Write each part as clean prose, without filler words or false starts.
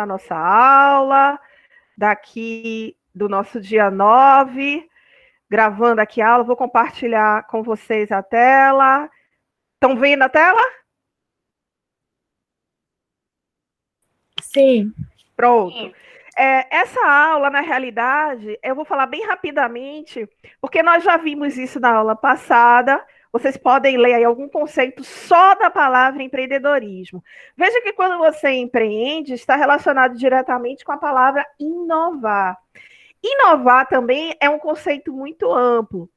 a nossa aula daqui do nosso dia 9, gravando aqui a aula. Vou compartilhar com vocês a tela. Estão vendo a tela? Sim. Pronto. Essa aula, na realidade, eu vou falar bem rapidamente, porque nós já vimos isso na aula passada. Vocês podem ler aí algum conceito só da palavra empreendedorismo. Veja que quando você empreende, está relacionado diretamente com a palavra inovar. Inovar também é um conceito muito amplo.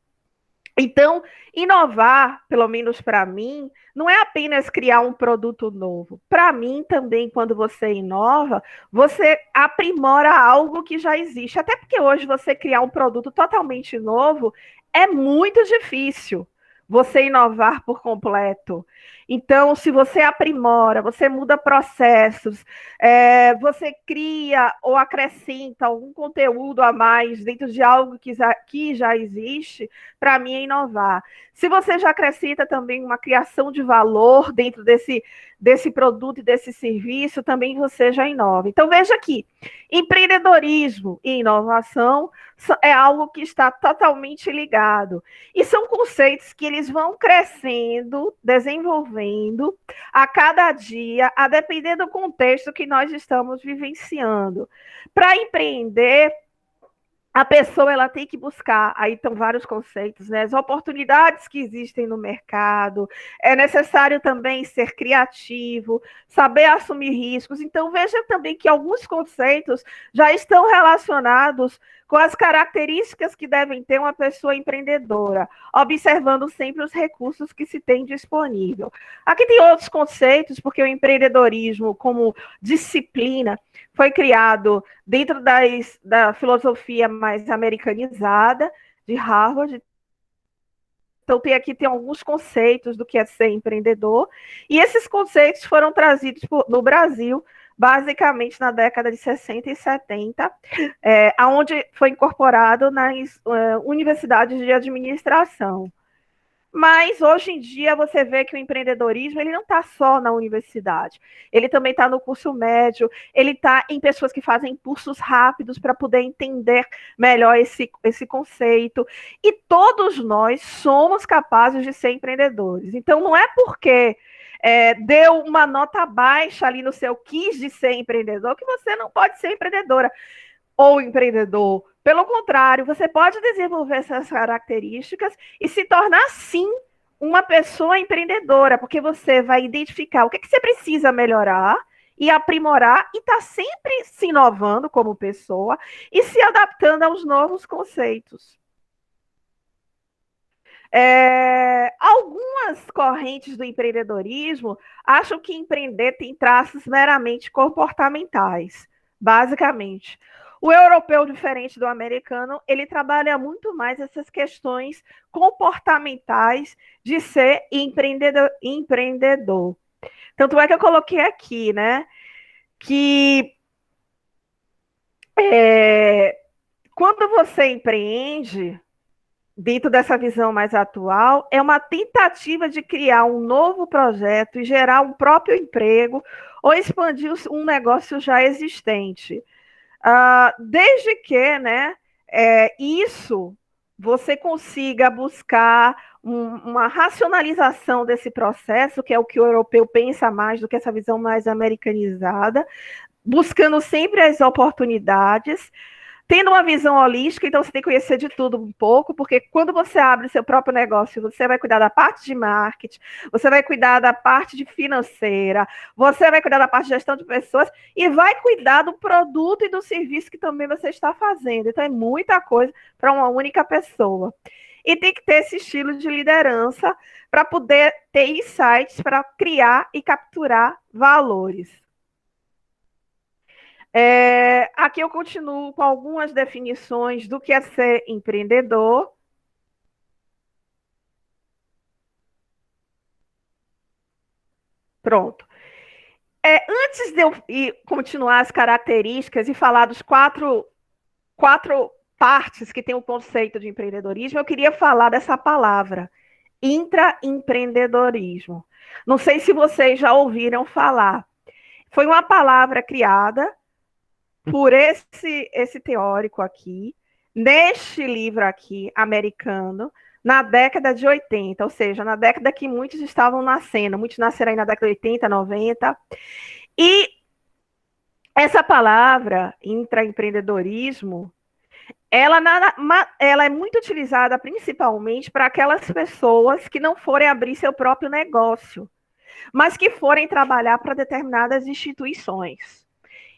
Então, inovar, pelo menos para mim, não é apenas criar um produto novo. Para mim, também, quando você inova, você aprimora algo que já existe. Até porque hoje você criar um produto totalmente novo é muito difícil. Você inovar por completo. Então, se você aprimora, você muda processos, você cria ou acrescenta algum conteúdo a mais dentro de algo que já existe, para mim é inovar. Se você já acrescenta também uma criação de valor dentro desse produto e desse serviço, também você já inova. Então, veja aqui, empreendedorismo e inovação é algo que está totalmente ligado. E são conceitos que eles vão crescendo, desenvolvendo a cada dia, a depender do contexto que nós estamos vivenciando. Para empreender, a pessoa ela tem que buscar, aí estão vários conceitos, né? As oportunidades que existem no mercado, é necessário também ser criativo, saber assumir riscos. Então, veja também que alguns conceitos já estão relacionados com as características que devem ter uma pessoa empreendedora, observando sempre os recursos que se tem disponível. Aqui tem outros conceitos, porque o empreendedorismo, como disciplina, foi criado dentro da filosofia mais americanizada de Harvard. Então, tem alguns conceitos do que é ser empreendedor, e esses conceitos foram trazidos no Brasil, basicamente na década de 60 e 70, onde foi incorporado nas universidades de administração. Mas hoje em dia você vê que o empreendedorismo ele não está só na universidade, ele também está no curso médio, ele está em pessoas que fazem cursos rápidos para poder entender melhor esse conceito. E todos nós somos capazes de ser empreendedores. Então não é porque deu uma nota baixa ali no seu quiz de ser empreendedor que você não pode ser empreendedora ou empreendedor. Pelo contrário, você pode desenvolver essas características e se tornar, sim, uma pessoa empreendedora, porque você vai identificar o que você precisa melhorar e aprimorar e está sempre se inovando como pessoa e se adaptando aos novos conceitos. Algumas correntes do empreendedorismo acham que empreender tem traços meramente comportamentais, basicamente. O europeu, diferente do americano, ele trabalha muito mais essas questões comportamentais de ser empreendedor. Tanto é que eu coloquei aqui, né, que quando você empreende, dentro dessa visão mais atual, é uma tentativa de criar um novo projeto e gerar um próprio emprego ou expandir um negócio já existente. Desde que, né, isso você consiga buscar uma racionalização desse processo, que é o que o europeu pensa mais do que essa visão mais americanizada, buscando sempre as oportunidades, tendo uma visão holística. Então você tem que conhecer de tudo um pouco, porque quando você abre seu próprio negócio, você vai cuidar da parte de marketing, você vai cuidar da parte de financeira, você vai cuidar da parte de gestão de pessoas e vai cuidar do produto e do serviço que também você está fazendo. Então é muita coisa para uma única pessoa. E tem que ter esse estilo de liderança para poder ter insights para criar e capturar valores. Aqui eu continuo com algumas definições do que é ser empreendedor. Pronto. Antes de eu continuar as características e falar dos quatro partes que tem o conceito de empreendedorismo, eu queria falar dessa palavra, intraempreendedorismo. Não sei se vocês já ouviram falar. Foi uma palavra criada por esse teórico aqui, neste livro aqui, americano, na década de 80, ou seja, na década que muitos estavam nascendo, muitos nasceram aí na década de 80, 90, e essa palavra, intraempreendedorismo, ela é muito utilizada principalmente para aquelas pessoas que não forem abrir seu próprio negócio, mas que forem trabalhar para determinadas instituições.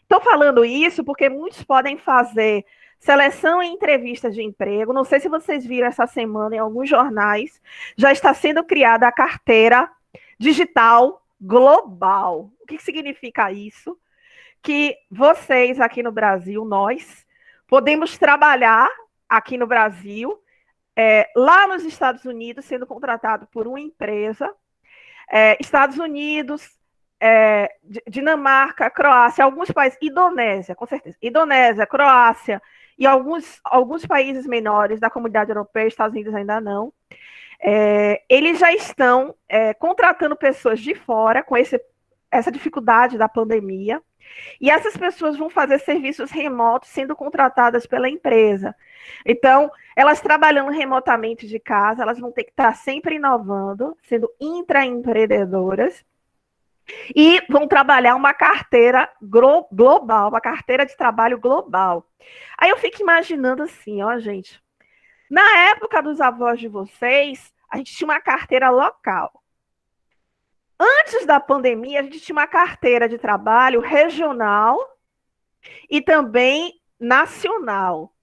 Estou falando isso porque muitos podem fazer seleção e entrevista de emprego. Não sei se vocês viram essa semana em alguns jornais, já está sendo criada a carteira digital global. O que significa isso? Que vocês aqui no Brasil, nós, podemos trabalhar aqui no Brasil, lá nos Estados Unidos, sendo contratado por uma empresa, Estados Unidos, Dinamarca, Croácia, alguns países, Indonésia, com certeza, Indonésia, Croácia e alguns países menores da comunidade europeia, Estados Unidos ainda não, eles já estão contratando pessoas de fora com essa dificuldade da pandemia, e essas pessoas vão fazer serviços remotos sendo contratadas pela empresa. Então, elas trabalhando remotamente de casa, elas vão ter que estar sempre inovando, sendo intraempreendedoras, e vão trabalhar uma carteira global, uma carteira de trabalho global. Aí eu fico imaginando assim, ó, gente, na época dos avós de vocês, a gente tinha uma carteira local. Antes da pandemia, a gente tinha uma carteira de trabalho regional e também nacional.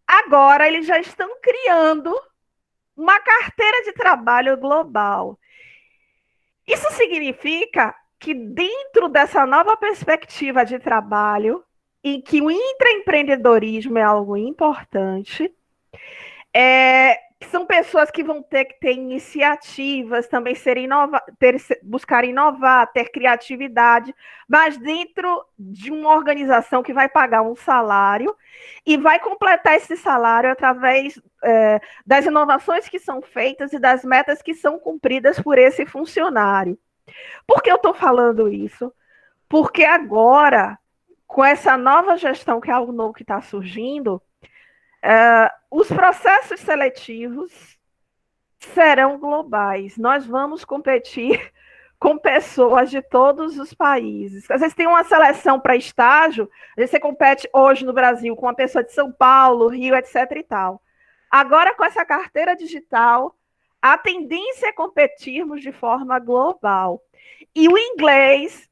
Agora, eles já estão criando uma carteira de trabalho global. Isso significa que dentro dessa nova perspectiva de trabalho, em que o intraempreendedorismo é algo importante, são pessoas que vão ter que ter iniciativas, também buscar inovar, ter criatividade, mas dentro de uma organização que vai pagar um salário e vai completar esse salário através das inovações que são feitas e das metas que são cumpridas por esse funcionário. Por que eu estou falando isso? Porque agora, com essa nova gestão, que é algo novo que está surgindo, os processos seletivos serão globais. Nós vamos competir com pessoas de todos os países. Às vezes tem uma seleção para estágio, às vezes você compete hoje no Brasil com uma pessoa de São Paulo, Rio, etc. e tal. Agora, com essa carteira digital, a tendência é competirmos de forma global. E o inglês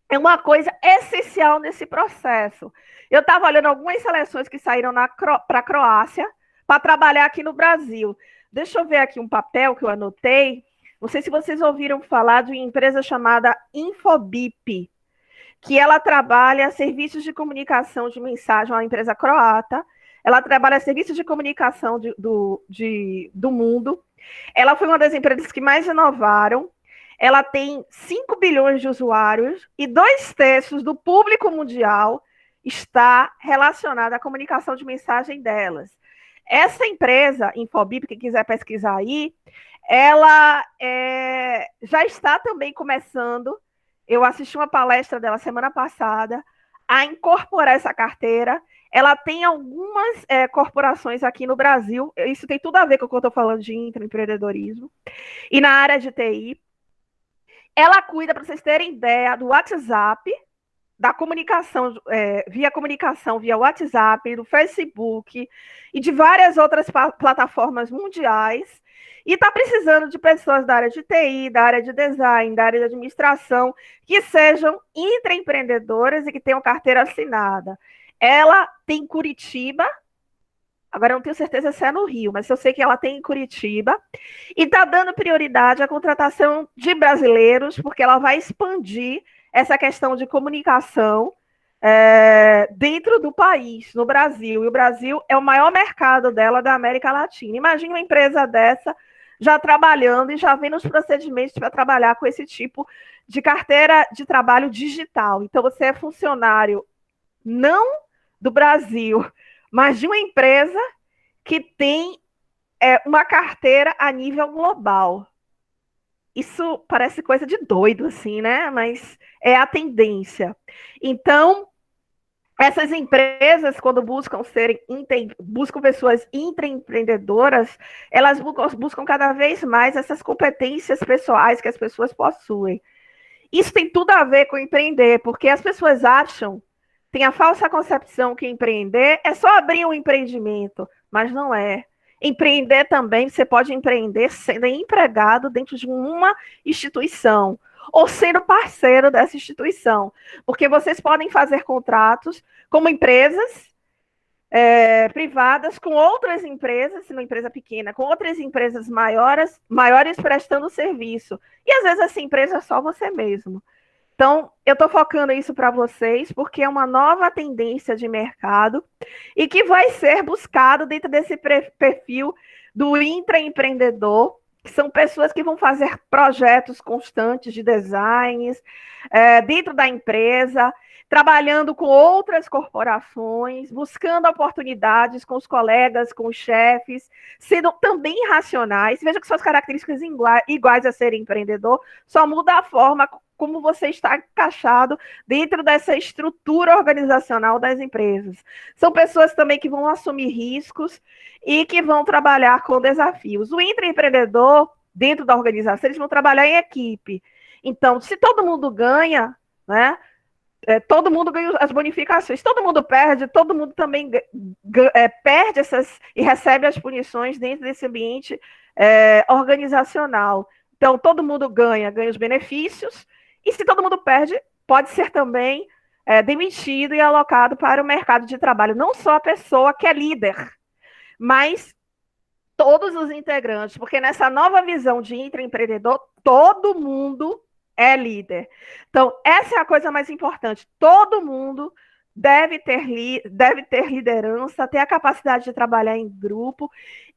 é uma coisa essencial nesse processo. Eu estava olhando algumas seleções que saíram para a Croácia para trabalhar aqui no Brasil. Deixa eu ver aqui um papel que eu anotei. Não sei se vocês ouviram falar de uma empresa chamada Infobip, que ela trabalha serviços de comunicação de mensagem, uma empresa croata. Ela trabalha serviços de comunicação do mundo. Ela foi uma das empresas que mais inovaram. Ela tem 5 bilhões de usuários e 2/3 do público mundial está relacionado à comunicação de mensagem delas. Essa empresa, Infobip, quem quiser pesquisar aí, ela já está também começando, eu assisti uma palestra dela semana passada, a incorporar essa carteira. Ela tem algumas corporações aqui no Brasil, isso tem tudo a ver com o que eu estou falando de intraempreendedorismo, e na área de TI. Ela cuida, para vocês terem ideia, do WhatsApp, da comunicação, via WhatsApp, do Facebook e de várias outras plataformas mundiais. E está precisando de pessoas da área de TI, da área de design, da área de administração, que sejam intraempreendedoras e que tenham carteira assinada. Ela tem Curitiba, agora eu não tenho certeza se é no Rio, mas eu sei que ela tem em Curitiba, e está dando prioridade à contratação de brasileiros, porque ela vai expandir essa questão de comunicação dentro do país, no Brasil. E o Brasil é o maior mercado dela da América Latina. Imagina uma empresa dessa já trabalhando e já vendo os procedimentos para trabalhar com esse tipo de carteira de trabalho digital. Então, você é funcionário não do Brasil, mas de uma empresa que tem uma carteira a nível global. Isso parece coisa de doido, assim, né? Mas é a tendência. Então, Essas empresas, quando buscam pessoas intraempreendedoras, elas buscam cada vez mais essas competências pessoais que as pessoas possuem. Isso tem tudo a ver com empreender, porque as pessoas acham, tem a falsa concepção que empreender é só abrir um empreendimento, mas não é. Empreender também, você pode empreender sendo empregado dentro de uma instituição ou sendo parceiro dessa instituição, porque vocês podem fazer contratos como empresas privadas com outras empresas, se uma empresa pequena, com outras empresas maiores prestando serviço. E às vezes essa empresa é só você mesmo. Então, eu estou focando isso para vocês, porque é uma nova tendência de mercado e que vai ser buscado dentro desse perfil do intraempreendedor, que são pessoas que vão fazer projetos constantes de designs dentro da empresa, trabalhando com outras corporações, buscando oportunidades com os colegas, com os chefes, sendo também racionais. Veja que suas características iguais a ser empreendedor, só muda a forma como você está encaixado dentro dessa estrutura organizacional das empresas. São pessoas também que vão assumir riscos e que vão trabalhar com desafios. O intraempreendedor, dentro da organização, eles vão trabalhar em equipe. Então, se todo mundo ganha, né? Todo mundo ganha as bonificações, todo mundo perde, todo mundo também perde essas e recebe as punições dentro desse ambiente organizacional. Então, todo mundo ganha os benefícios, e se todo mundo perde, pode ser também demitido e alocado para o mercado de trabalho. Não só a pessoa que é líder, mas todos os integrantes, porque nessa nova visão de intraempreendedor, todo mundo é líder. Então, essa é a coisa mais importante. Todo mundo deve ter liderança, ter a capacidade de trabalhar em grupo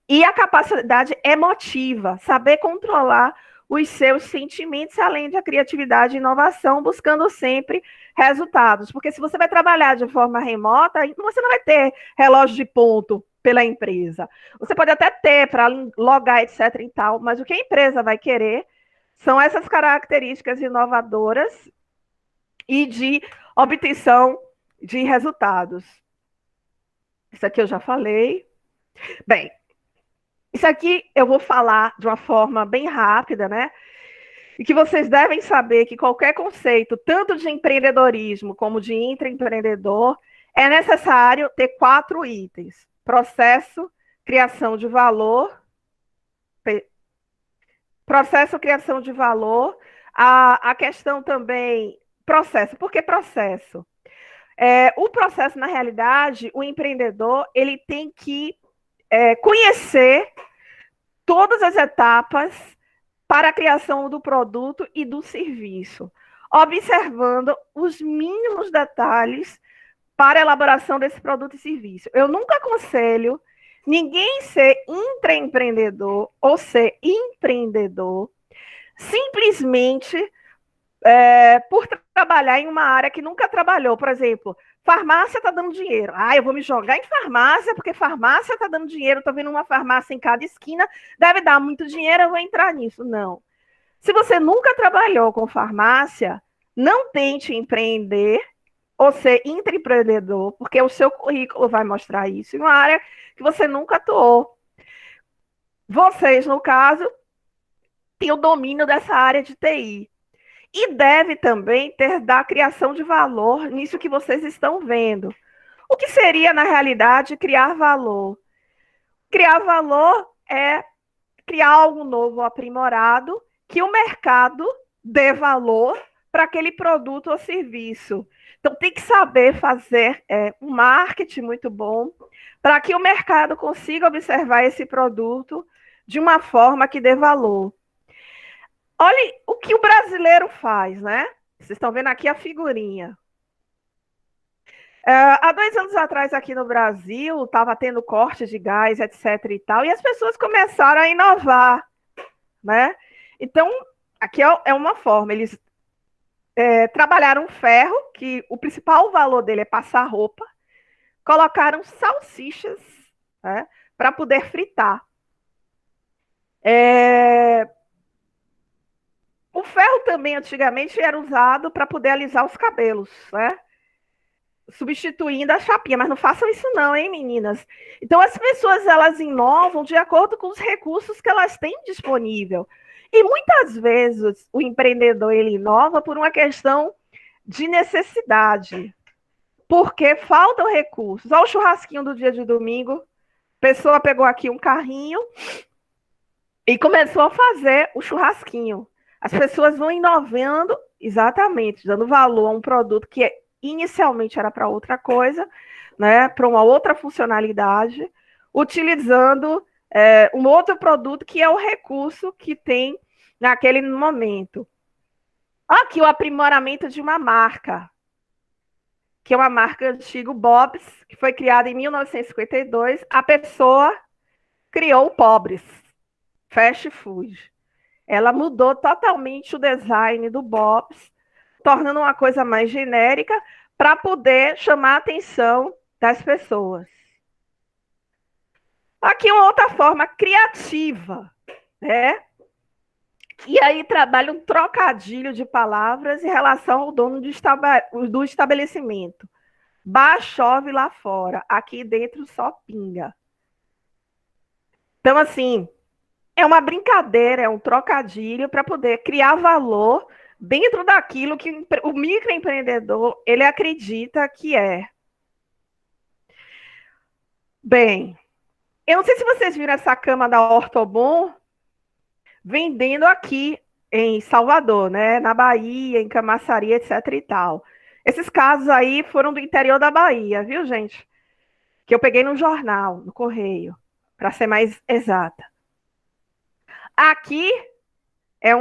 e a capacidade emotiva, saber controlar os seus sentimentos, além da criatividade e inovação, buscando sempre resultados. Porque se você vai trabalhar de forma remota, você não vai ter relógio de ponto pela empresa. Você pode até ter para logar, etc. e tal, mas o que a empresa vai querer são essas características inovadoras e de obtenção de resultados. Isso aqui eu já falei. Bem, isso aqui eu vou falar de uma forma bem rápida, né? E que vocês devem saber que qualquer conceito, tanto de empreendedorismo como de intraempreendedor, é necessário ter 4 itens: processo, criação de valor, a questão também, processo. Por que processo? O processo, na realidade, o empreendedor, ele tem que conhecer todas as etapas para a criação do produto e do serviço, observando os mínimos detalhes para a elaboração desse produto e serviço. Eu nunca aconselho ninguém ser intraempreendedor ou ser empreendedor simplesmente por trabalhar em uma área que nunca trabalhou. Por exemplo, farmácia está dando dinheiro. Eu vou me jogar em farmácia, porque farmácia está dando dinheiro, estou vendo uma farmácia em cada esquina, deve dar muito dinheiro, eu vou entrar nisso. Não. Se você nunca trabalhou com farmácia, não tente empreender ou ser intraempreendedor, porque o seu currículo vai mostrar isso, em uma área que você nunca atuou. Vocês, no caso, têm o domínio dessa área de TI. E deve também ter da criação de valor nisso que vocês estão vendo. O que seria, na realidade, criar valor? Criar valor é criar algo novo, aprimorado, que o mercado dê valor para aquele produto ou serviço. Então, tem que saber fazer um marketing muito bom para que o mercado consiga observar esse produto de uma forma que dê valor. Olha o que o brasileiro faz, né? Vocês estão vendo aqui a figurinha. Há 2 anos atrás, aqui no Brasil, estava tendo cortes de gás, etc. e tal, e as pessoas começaram a inovar, né? Então, aqui é uma forma. Eles trabalharam ferro, que o principal valor dele é passar roupa, colocaram salsichas, né, para poder fritar. O ferro também, antigamente, era usado para poder alisar os cabelos, né? substituindo a chapinha, mas não façam isso não, hein, meninas? Então as pessoas elas inovam de acordo com os recursos que elas têm disponível. E muitas vezes o empreendedor ele inova por uma questão de necessidade, porque faltam recursos. Olha o churrasquinho do dia de domingo. A pessoa pegou aqui um carrinho e começou a fazer o churrasquinho. As pessoas vão inovando, exatamente, dando valor a um produto que inicialmente era para outra coisa, né, para uma outra funcionalidade, utilizando um outro produto que é o recurso que tem naquele momento. Aqui o aprimoramento de uma marca, que é uma marca antiga, Bob's, que foi criada em 1952. A pessoa criou o Pobres, fast food. Ela mudou totalmente o design do Bob's, tornando uma coisa mais genérica para poder chamar a atenção das pessoas. Aqui uma outra forma criativa, né? E aí trabalha um trocadilho de palavras em relação ao dono do estabelecimento. Bah, chove lá fora, aqui dentro só pinga. Então, assim, é uma brincadeira, é um trocadilho para poder criar valor dentro daquilo que o microempreendedor ele acredita que é. Bem, eu não sei se vocês viram essa cama da Ortobon vendendo aqui em Salvador, né? Na Bahia, em Camaçari, etc e tal. Esses casos aí foram do interior da Bahia, viu, gente? Que eu peguei no jornal, no Correio, para ser mais exata. Aqui é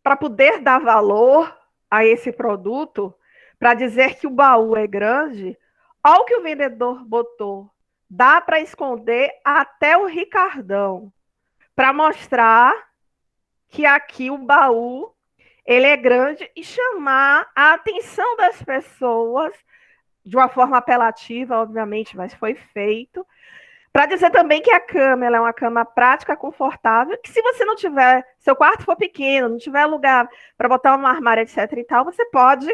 para poder dar valor a esse produto, para dizer que o baú é grande, olha o que o vendedor botou. Dá para esconder até o Ricardão, para mostrar que aqui o baú ele é grande e chamar a atenção das pessoas de uma forma apelativa, obviamente, mas foi feito. Para dizer também que a cama ela é uma cama prática, confortável, que se você não tiver, seu quarto for pequeno, não tiver lugar para botar uma armário, etc e tal, você pode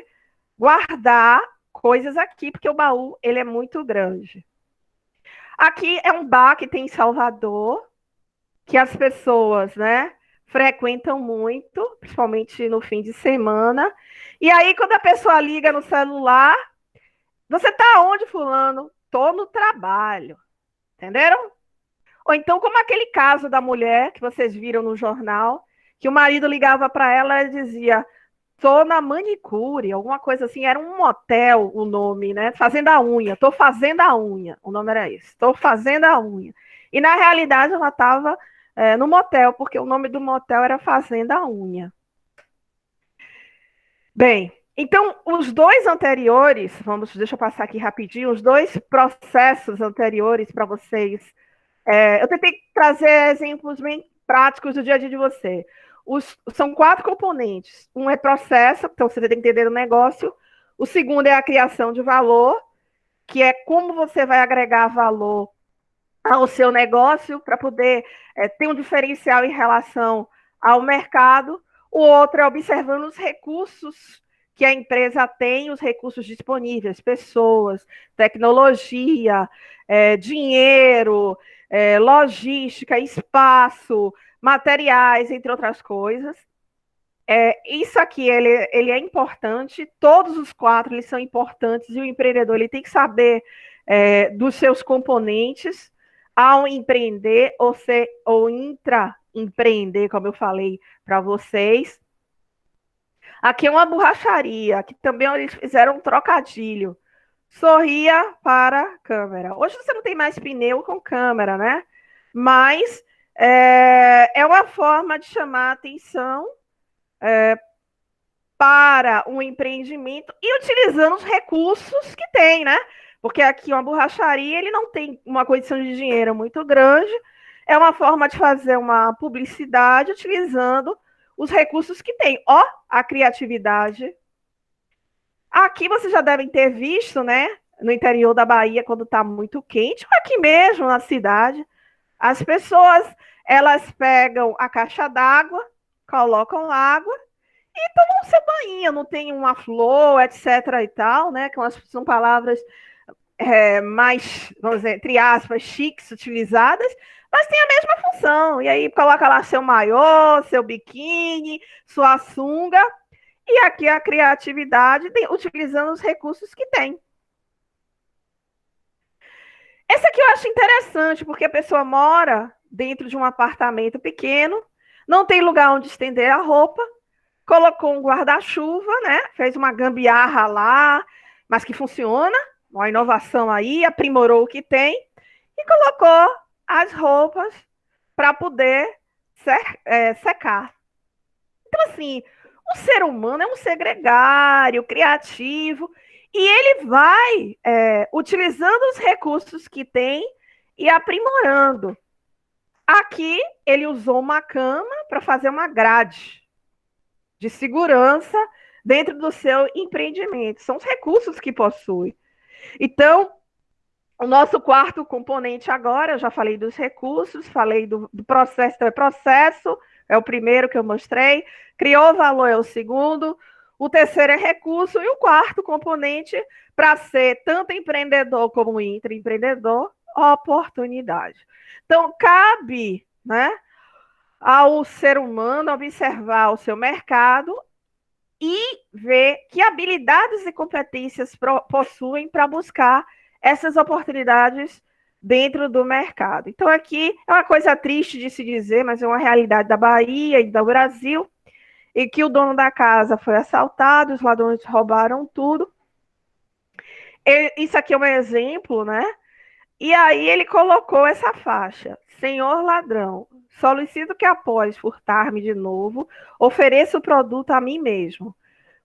guardar coisas aqui, porque o baú ele é muito grande. Aqui é um bar que tem em Salvador, que as pessoas, né, frequentam muito, principalmente no fim de semana. E aí, quando a pessoa liga no celular, você tá onde, fulano? Tô no trabalho. Entenderam? Ou então, como aquele caso da mulher que vocês viram no jornal, que o marido ligava para ela e dizia: tô na manicure, alguma coisa assim, era um motel o nome, né? Fazendo a unha, tô fazendo a unha, o nome era esse, tô fazendo a unha. E na realidade ela estava no motel, porque o nome do motel era Fazenda a Unha. Bem, então os dois anteriores, deixa eu passar aqui rapidinho, os dois processos anteriores para vocês. Eu tentei trazer exemplos bem práticos do dia a dia de você. São 4 componentes. Um é processo, então você tem que entender o negócio. O segundo é a criação de valor, que é como você vai agregar valor ao seu negócio para poder ter um diferencial em relação ao mercado. O outro é observando os recursos que a empresa tem, os recursos disponíveis, pessoas, tecnologia, dinheiro, logística, espaço, materiais, entre outras coisas. Isso aqui ele é importante, todos os 4 eles são importantes e o empreendedor ele tem que saber dos seus componentes ao empreender ou intraempreender, como eu falei para vocês. Aqui é uma borracharia, que também eles fizeram um trocadilho. Sorria para a câmera. Hoje você não tem mais pneu com câmera, né? Mas é uma forma de chamar a atenção para um empreendimento e utilizando os recursos que tem, né? Porque aqui uma borracharia, ele não tem uma condição de dinheiro muito grande, é uma forma de fazer uma publicidade utilizando os recursos que tem. Ó, a criatividade. Aqui vocês já devem ter visto, né? No interior da Bahia, quando está muito quente, ou aqui mesmo na cidade, as pessoas, elas pegam a caixa d'água, colocam água No seu banho, não tem uma flor, etc. e tal, né? Que são palavras mais, vamos dizer, entre aspas, chiques utilizadas, mas tem a mesma função. E aí coloca lá seu maiô, seu biquíni, sua sunga, e aqui a criatividade utilizando os recursos que tem. Essa aqui eu acho interessante, porque a pessoa mora dentro de um apartamento pequeno, não tem lugar onde estender a roupa, colocou um guarda-chuva, né? Fez uma gambiarra lá, mas que funciona, uma inovação aí, aprimorou o que tem e colocou as roupas para poder secar. Então, assim, o ser humano é um ser gregário, criativo, e ele vai utilizando os recursos que tem e aprimorando. Aqui, ele usou uma cama para fazer uma grade de segurança dentro do seu empreendimento. São os recursos que possui. Então, o nosso quarto componente agora, eu já falei dos recursos, falei do processo, então é processo, é o primeiro que eu mostrei, criou valor é o segundo, o terceiro é recurso, e o quarto componente, para ser tanto empreendedor como intraempreendedor, oportunidade. Então, cabe, né, ao ser humano observar o seu mercado e ver que habilidades e competências possuem para buscar essas oportunidades dentro do mercado. Então, aqui é uma coisa triste de se dizer, mas é uma realidade da Bahia e do Brasil, e que o dono da casa foi assaltado, os ladrões roubaram tudo. Isso aqui é um exemplo, né? E aí ele colocou essa faixa: Senhor ladrão, solicito que após furtar-me de novo, ofereça o produto a mim mesmo.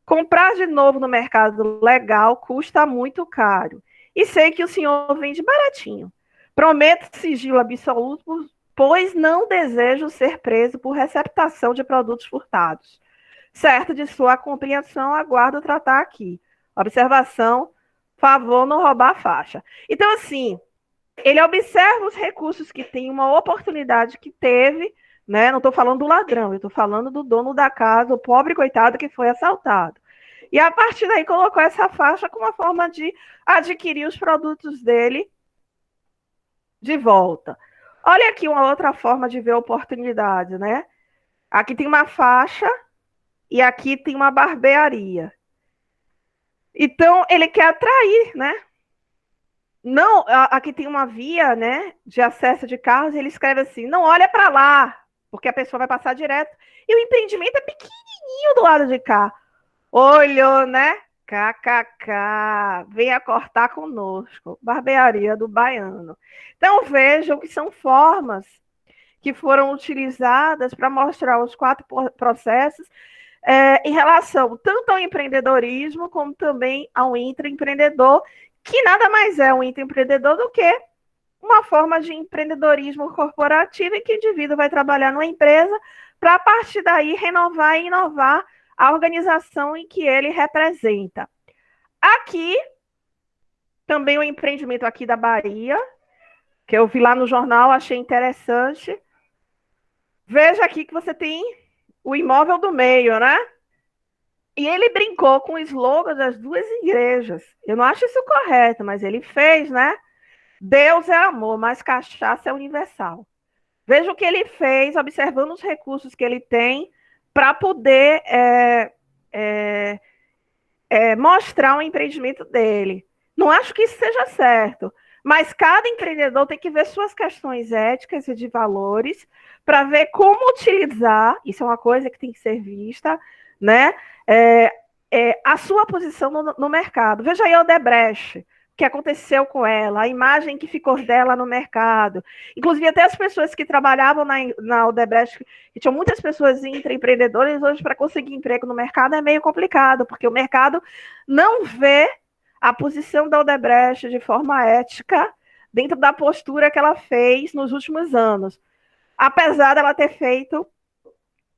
Comprar de novo no mercado legal custa muito caro. E sei que o senhor vende baratinho. Prometo sigilo absoluto, pois não desejo ser preso por receptação de produtos furtados. Certo de sua compreensão, aguardo tratar aqui. Observação, favor não roubar a faixa. Então, assim, ele observa os recursos que tem, uma oportunidade que teve, né? Não estou falando do ladrão, eu estou falando do dono da casa, o pobre coitado que foi assaltado. E a partir daí colocou essa faixa como uma forma de adquirir os produtos dele de volta. Olha aqui uma outra forma de ver a oportunidade, né? Aqui tem uma faixa e aqui tem uma barbearia. Então, ele quer atrair, né? Não, aqui tem uma via, né, de acesso de carros, e ele escreve assim: não olha para lá, porque a pessoa vai passar direto. E o empreendimento é pequenininho do lado de cá. Olhou, né? KKK, venha cortar conosco. Barbearia do Baiano. Então vejam que são formas que foram utilizadas para mostrar os quatro processos em relação tanto ao empreendedorismo como também ao intraempreendedor, que nada mais é um intraempreendedor do que uma forma de empreendedorismo corporativo em que o indivíduo vai trabalhar numa empresa para, a partir daí, renovar e inovar a organização em que ele representa. Aqui, também o empreendimento aqui da Bahia, que eu vi lá no jornal, achei interessante. Veja aqui que você tem o imóvel do meio, né? E ele brincou com o slogan das duas igrejas. Eu não acho isso correto, mas ele fez, né? Deus é amor, mas cachaça é universal. Veja o que ele fez, observando os recursos que ele tem para poder mostrar o empreendimento dele. Não acho que isso seja certo, mas cada empreendedor tem que ver suas questões éticas e de valores para ver como utilizar, isso é uma coisa que tem que ser vista, né? A sua posição no mercado. Veja aí a Odebrecht, o que aconteceu com ela, a imagem que ficou dela no mercado. Inclusive, até as pessoas que trabalhavam na Odebrecht, que tinham muitas pessoas intraempreendedoras, hoje, para conseguir emprego no mercado é meio complicado, porque o mercado não vê a posição da Odebrecht de forma ética dentro da postura que ela fez nos últimos anos. Apesar dela ter feito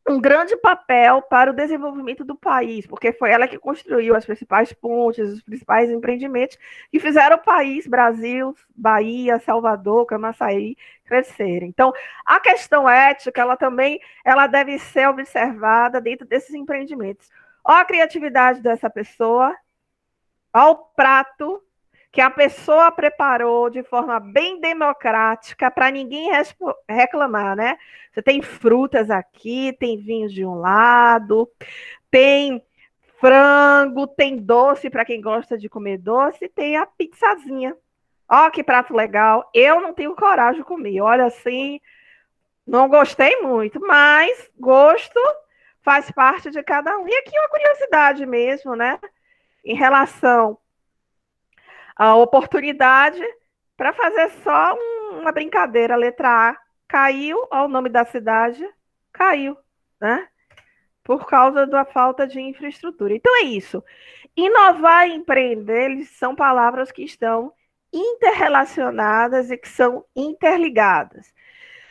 um grande papel para o desenvolvimento do país, porque foi ela que construiu as principais pontes, os principais empreendimentos que fizeram o país, Brasil, Bahia, Salvador, Camaçari, crescerem. Então, a questão ética, ela deve ser observada dentro desses empreendimentos. Olha a criatividade dessa pessoa, olha o prato que a pessoa preparou de forma bem democrática para ninguém reclamar, né? Você tem frutas aqui, tem vinhos de um lado, tem frango, tem doce para quem gosta de comer doce, tem a pizzazinha. Ó, que prato legal. Eu não tenho coragem de comer. Olha assim, não gostei muito, mas gosto faz parte de cada um. E aqui uma curiosidade mesmo, né? Em relação a oportunidade para fazer só uma brincadeira. A letra A caiu, olha o nome da cidade, caiu, né? Por causa da falta de infraestrutura. Então é isso. Inovar e empreender, eles são palavras que estão interrelacionadas e que são interligadas.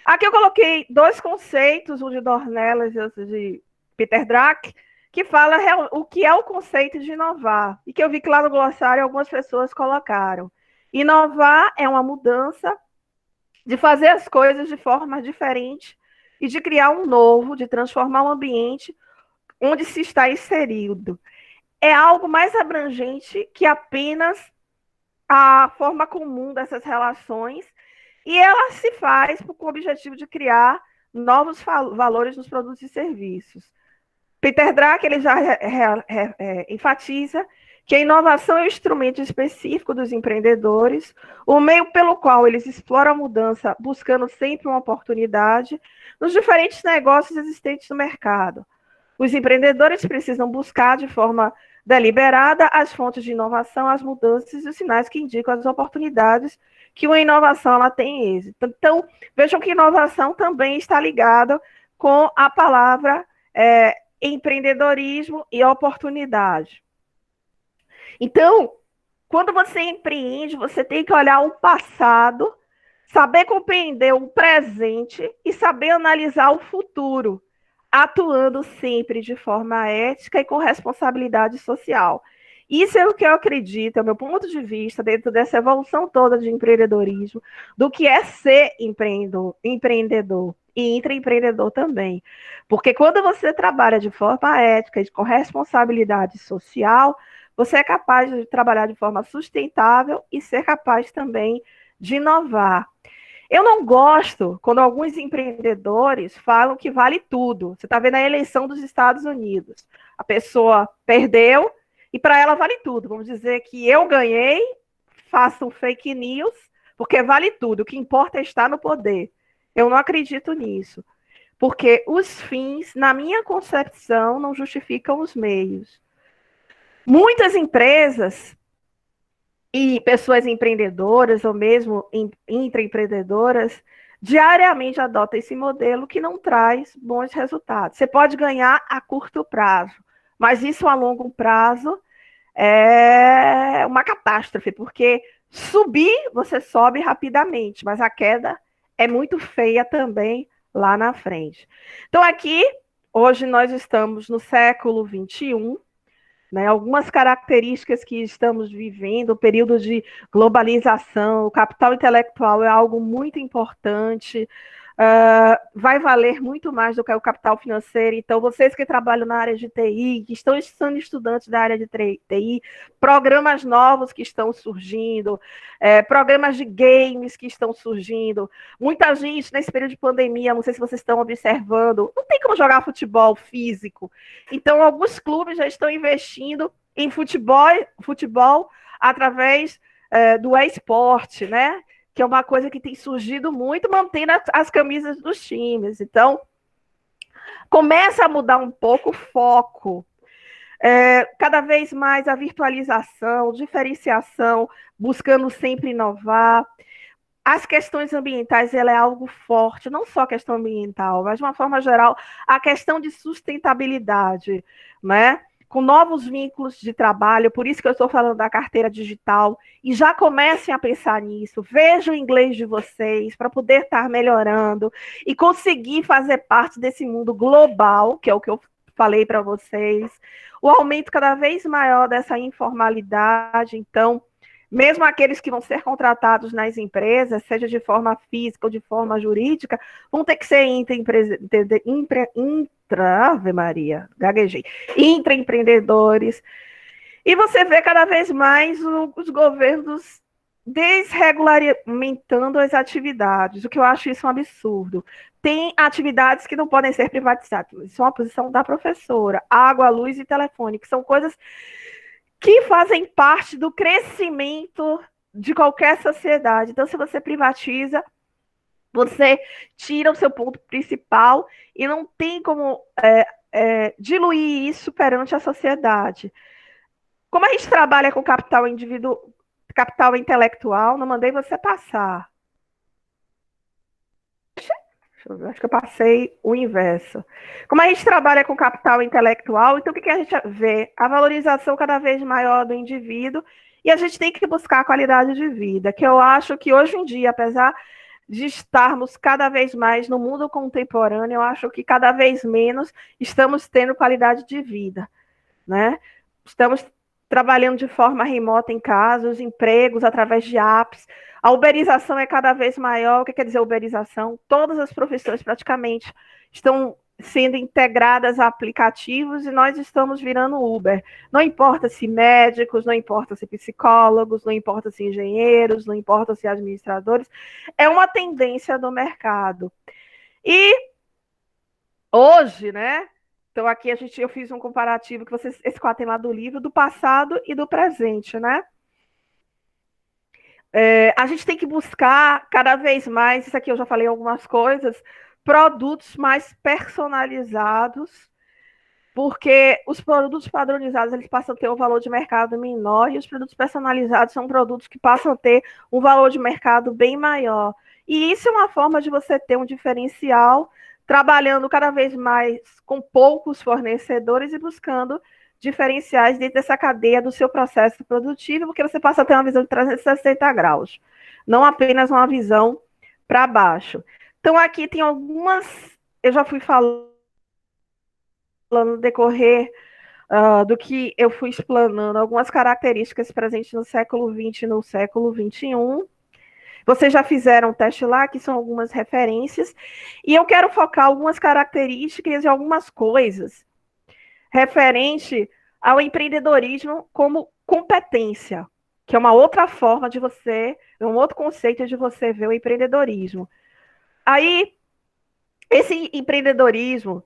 Aqui eu coloquei dois conceitos, um de Dornelas e outro de Peter Drucker, que fala o que é o conceito de inovar. E que eu vi que lá no glossário algumas pessoas colocaram. Inovar é uma mudança de fazer as coisas de forma diferente e de criar um novo, de transformar um ambiente onde se está inserido. É algo mais abrangente que apenas a forma comum dessas relações e ela se faz com o objetivo de criar novos valores nos produtos e serviços. Peter Drucker ele já enfatiza que a inovação é o instrumento específico dos empreendedores, o meio pelo qual eles exploram a mudança, buscando sempre uma oportunidade nos diferentes negócios existentes no mercado. Os empreendedores precisam buscar de forma deliberada as fontes de inovação, as mudanças e os sinais que indicam as oportunidades que uma inovação ela tem êxito. Então, vejam que inovação também está ligada com a palavra empreendedorismo e oportunidade. Então, quando você empreende, você tem que olhar o passado, saber compreender o presente e saber analisar o futuro, atuando sempre de forma ética e com responsabilidade social. Isso é o que eu acredito, é o meu ponto de vista, dentro dessa evolução toda de empreendedorismo, do que é ser empreendedor e intraempreendedor também. Porque quando você trabalha de forma ética e com responsabilidade social, você é capaz de trabalhar de forma sustentável e ser capaz também de inovar. Eu não gosto quando alguns empreendedores falam que vale tudo. Você está vendo a eleição dos Estados Unidos. A pessoa perdeu e para ela vale tudo. Vamos dizer que eu ganhei, façam fake news, porque vale tudo. O que importa é estar no poder. Eu não acredito nisso. Porque os fins, na minha concepção, não justificam os meios. Muitas empresas e pessoas empreendedoras ou mesmo intraempreendedoras diariamente adotam esse modelo que não traz bons resultados. Você pode ganhar a curto prazo, mas isso a longo prazo é uma catástrofe, porque subir você sobe rapidamente, mas a queda é muito feia também lá na frente. Então aqui, hoje nós estamos no século XXI, né, algumas características que estamos vivendo, o período de globalização, o capital intelectual é algo muito importante, vai valer muito mais do que o capital financeiro. Então, vocês que trabalham na área de TI, que estão sendo estudantes da área de TI, programas novos que estão surgindo, programas de games que estão surgindo. Muita gente, nesse período de pandemia, não sei se vocês estão observando, não tem como jogar futebol físico. Então, alguns clubes já estão investindo em futebol através do esporte, né? Que é uma coisa que tem surgido muito, mantendo as camisas dos times. Então, começa a mudar um pouco o foco. Cada vez mais a virtualização, diferenciação, buscando sempre inovar. As questões ambientais, ela é algo forte, não só a questão ambiental, mas de uma forma geral, a questão de sustentabilidade, né? com novos vínculos de trabalho, por isso que eu estou falando da carteira digital, e já comecem a pensar nisso, vejam o inglês de vocês, para poder estar melhorando, e conseguir fazer parte desse mundo global, que é o que eu falei para vocês, o aumento cada vez maior dessa informalidade, então, mesmo aqueles que vão ser contratados nas empresas, seja de forma física ou de forma jurídica, vão ter que ser Ave Maria, gaguejei, intraempreendedores. E você vê cada vez mais os governos desregulamentando as atividades, o que eu acho isso um absurdo. Tem atividades que não podem ser privatizadas, isso é uma posição da professora. Água, luz e telefone, que são coisas que fazem parte do crescimento de qualquer sociedade. Então, se você privatiza, você tira o seu ponto principal e não tem como diluir isso perante a sociedade. Como a gente trabalha com capital individual, capital intelectual, não mandei você passar. Acho que eu passei o inverso. Como a gente trabalha com capital intelectual, então o que a gente vê? A valorização cada vez maior do indivíduo e a gente tem que buscar a qualidade de vida, que eu acho que hoje em dia, apesar de estarmos cada vez mais no mundo contemporâneo, eu acho que cada vez menos estamos tendo qualidade de vida, né? Estamos trabalhando de forma remota em casa, os empregos através de apps. A uberização é cada vez maior. O que quer dizer uberização? Todas as profissões praticamente estão sendo integradas a aplicativos e nós estamos virando Uber. Não importa se médicos, não importa se psicólogos, não importa se engenheiros, não importa se administradores, é uma tendência do mercado. E hoje, né? Então aqui eu fiz um comparativo que vocês escutem lá do livro, do passado e do presente, né? A gente tem que buscar cada vez mais, isso aqui eu já falei algumas coisas, produtos mais personalizados, porque os produtos padronizados eles passam a ter um valor de mercado menor e os produtos personalizados são produtos que passam a ter um valor de mercado bem maior. E isso é uma forma de você ter um diferencial, trabalhando cada vez mais com poucos fornecedores e buscando diferenciais dentro dessa cadeia do seu processo produtivo, porque você passa a ter uma visão de 360 graus, não apenas uma visão para baixo. Então, aqui tem algumas, eu já fui falando no decorrer do que eu fui explanando, algumas características presentes no século XX e no século XXI. Vocês já fizeram um teste lá, que são algumas referências, e eu quero focar algumas características e algumas coisas referente ao empreendedorismo como competência, que é uma outra forma de você, um outro conceito de você ver o empreendedorismo. Aí, esse empreendedorismo,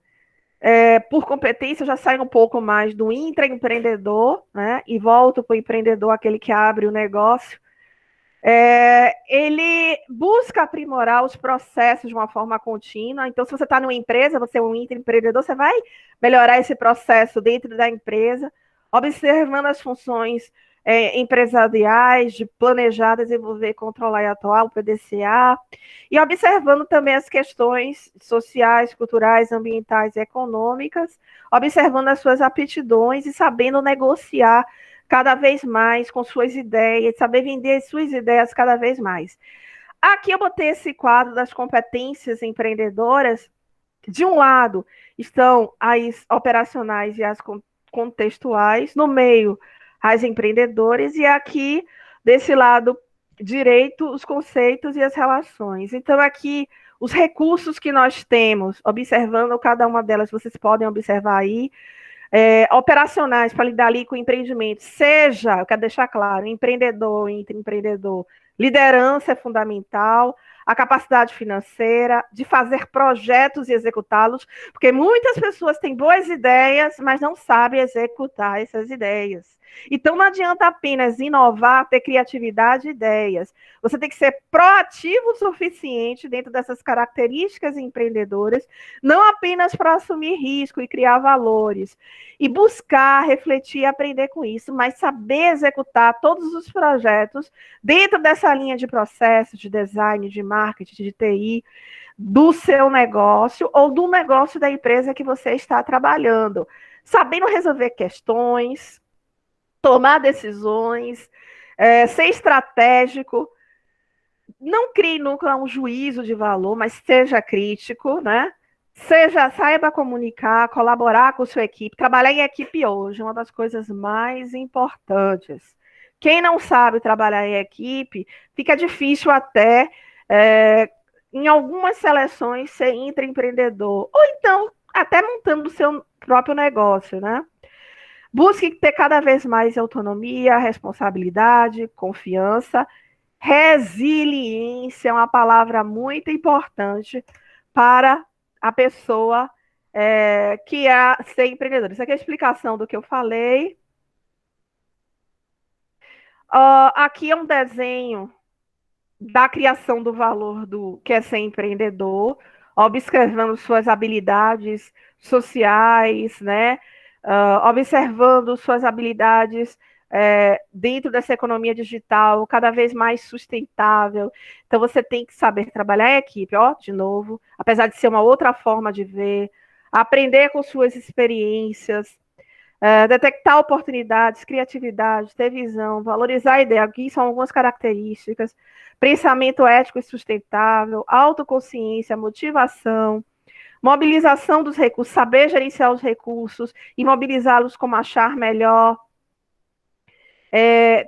por competência, já sai um pouco mais do intraempreendedor, né, e volto para o empreendedor, aquele que abre o negócio. Ele busca aprimorar os processos de uma forma contínua. Então, se você está numa empresa, você é um intraempreendedor, você vai melhorar esse processo dentro da empresa, observando as funções empresariais de planejar, desenvolver, controlar e atuar, o PDCA, e observando também as questões sociais, culturais, ambientais e econômicas, observando as suas aptidões e sabendo negociar cada vez mais com suas ideias, saber vender as suas ideias cada vez mais. Aqui eu botei esse quadro das competências empreendedoras. De um lado estão as operacionais e as contextuais, no meio as empreendedoras, e aqui, desse lado direito, os conceitos e as relações. Então, aqui, os recursos que nós temos, observando cada uma delas, vocês podem observar aí, operacionais para lidar ali com o empreendimento, seja, eu quero deixar claro, empreendedor, intraempreendedor, liderança é fundamental, a capacidade financeira de fazer projetos e executá-los, porque muitas pessoas têm boas ideias, mas não sabem executar essas ideias. Então, não adianta apenas inovar, ter criatividade e ideias. Você tem que ser proativo o suficiente dentro dessas características empreendedoras, não apenas para assumir risco e criar valores, e buscar, refletir e aprender com isso, mas saber executar todos os projetos dentro dessa linha de processos, de design, de marketing, de TI, do seu negócio ou do negócio da empresa que você está trabalhando. sabendo resolver questões, tomar decisões, ser estratégico. Não crie nunca um juízo de valor, mas seja crítico, né? Saiba comunicar, colaborar com sua equipe. Trabalhar em equipe hoje é uma das coisas mais importantes. Quem não sabe trabalhar em equipe, fica difícil até, é, em algumas seleções, ser intraempreendedor. Ou então, até montando o seu próprio negócio, né? Busque ter cada vez mais autonomia, responsabilidade, confiança. Resiliência é uma palavra muito importante para a pessoa que é ser empreendedora. Isso aqui é a explicação do que eu falei. Aqui é um desenho da criação do valor do que é ser empreendedor, observando suas habilidades sociais, né? Observando suas habilidades dentro dessa economia digital cada vez mais sustentável. Então você tem que saber trabalhar em equipe, ó, de novo, apesar de ser uma outra forma de ver, aprender com suas experiências, detectar oportunidades, criatividade, ter visão, valorizar a ideia. Aqui são algumas características: pensamento ético e sustentável, autoconsciência, motivação, mobilização dos recursos, saber gerenciar os recursos e mobilizá-los como achar melhor,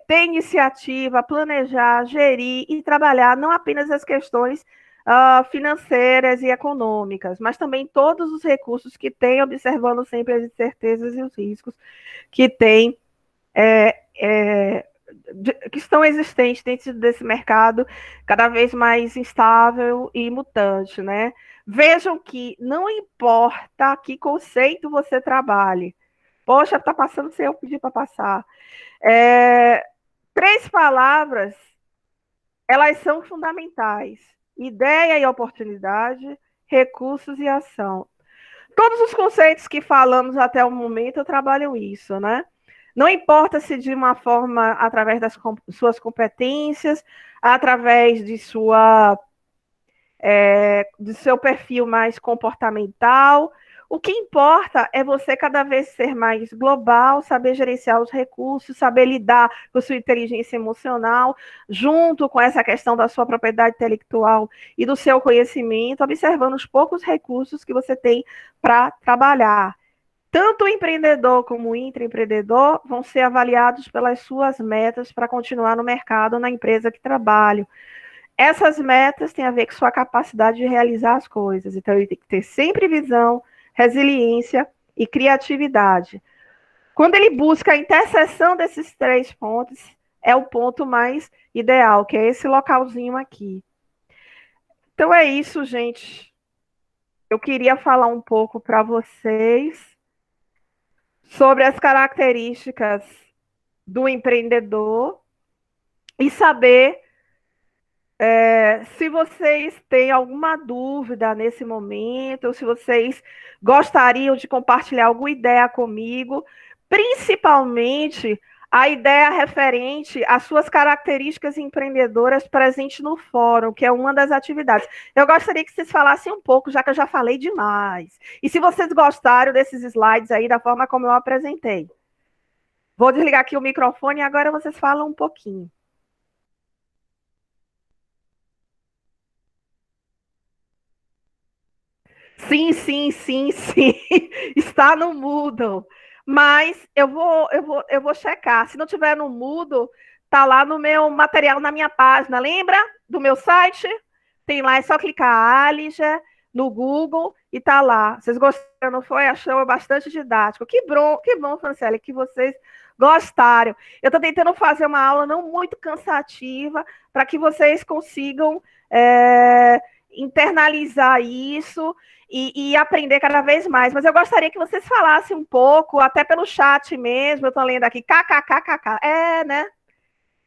ter iniciativa, planejar, gerir e trabalhar não apenas as questões financeiras e econômicas, mas também todos os recursos que tem, observando sempre as incertezas e os riscos que tem, que estão existentes dentro desse mercado cada vez mais instável e mutante, né? Vejam que não importa que conceito você trabalhe. Poxa, está passando sem eu pedir para passar. É, três palavras, elas são fundamentais: ideia e oportunidade, recursos e ação. Todos os conceitos que falamos até o momento trabalham isso, né? Não importa se de uma forma através das suas competências, através de seu perfil mais comportamental. O que importa é você cada vez ser mais global, saber gerenciar os recursos, saber lidar com sua inteligência emocional, junto com essa questão da sua propriedade intelectual e do seu conhecimento, observando os poucos recursos que você tem para trabalhar. Tanto o empreendedor como o intraempreendedor vão ser avaliados pelas suas metas para continuar no mercado, na empresa que trabalham. Essas metas têm a ver com sua capacidade de realizar as coisas. Então, ele tem que ter sempre visão, resiliência e criatividade. Quando ele busca a interseção desses três pontos, é o ponto mais ideal, que é esse localzinho aqui. Então é isso, gente. Eu queria falar um pouco para vocês sobre as características do empreendedor e saber se vocês têm alguma dúvida nesse momento, ou se vocês gostariam de compartilhar alguma ideia comigo, principalmente a ideia referente às suas características empreendedoras presentes no fórum, que é uma das atividades. Eu gostaria que vocês falassem um pouco, já que eu já falei demais. E se vocês gostaram desses slides aí, da forma como eu apresentei. Vou desligar aqui o microfone e agora vocês falam um pouquinho. Sim, sim, sim, sim. Está no Moodle. Mas eu vou checar. Se não tiver no Moodle, tá lá no meu material na minha página. Lembra do meu site? Tem lá, é só clicar Aliger no Google e tá lá. Vocês gostaram, não foi? Achou bastante didático. Que bom, Franciele, que vocês gostaram. Eu estou tentando fazer uma aula não muito cansativa para que vocês consigam internalizar isso e aprender cada vez mais. Mas eu gostaria que vocês falassem um pouco, até pelo chat mesmo. Eu estou lendo aqui, kkkk. Né?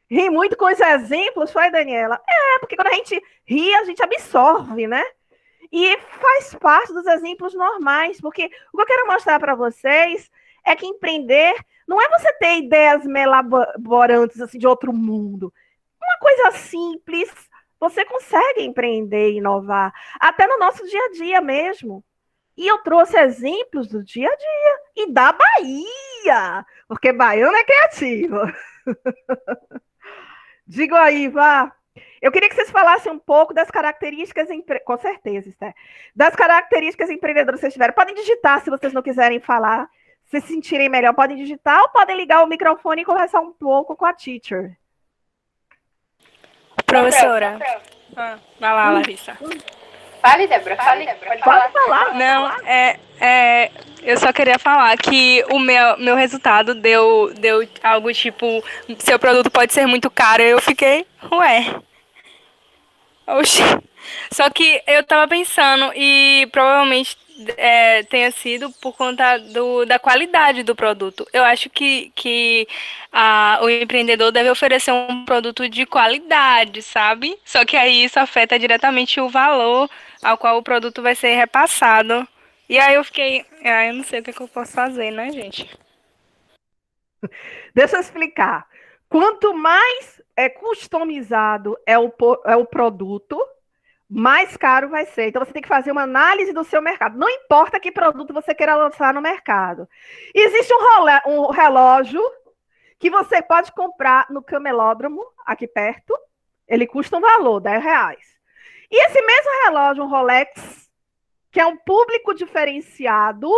Ri muito com os exemplos, foi, Daniela? Porque quando a gente ri, a gente absorve, né? E faz parte dos exemplos normais, porque o que eu quero mostrar para vocês é que empreender não é você ter ideias melaborantes assim, de outro mundo. Uma coisa simples, você consegue empreender e inovar, até no nosso dia a dia mesmo. E eu trouxe exemplos do dia a dia e da Bahia, porque baiano é criativo. Digo aí, Vá. Eu queria que vocês falassem um pouco das características, com certeza, Esther, das características empreendedoras que vocês tiveram. Podem digitar se vocês não quiserem falar, se sentirem melhor, podem digitar ou podem ligar o microfone e conversar um pouco com a teacher. Professora. Vai lá, Larissa. Fale, Débora, fale. Pode falar. Não, eu só queria falar que o meu resultado deu algo tipo, seu produto pode ser muito caro. Eu fiquei, ué. Oxi. Só que eu tava pensando e provavelmente tenha sido por conta da qualidade do produto. Eu acho que o empreendedor deve oferecer um produto de qualidade, sabe? Só que aí isso afeta diretamente o valor ao qual o produto vai ser repassado. E aí eu fiquei, eu não sei o que eu posso fazer, né, gente? Deixa eu explicar. Quanto mais customizado é o produto, mais caro vai ser. Então, você tem que fazer uma análise do seu mercado. Não importa que produto você queira lançar no mercado. Existe um relógio que você pode comprar no camelódromo, aqui perto. Ele custa um valor, R$ 10. E esse mesmo relógio, um Rolex, que é um público diferenciado,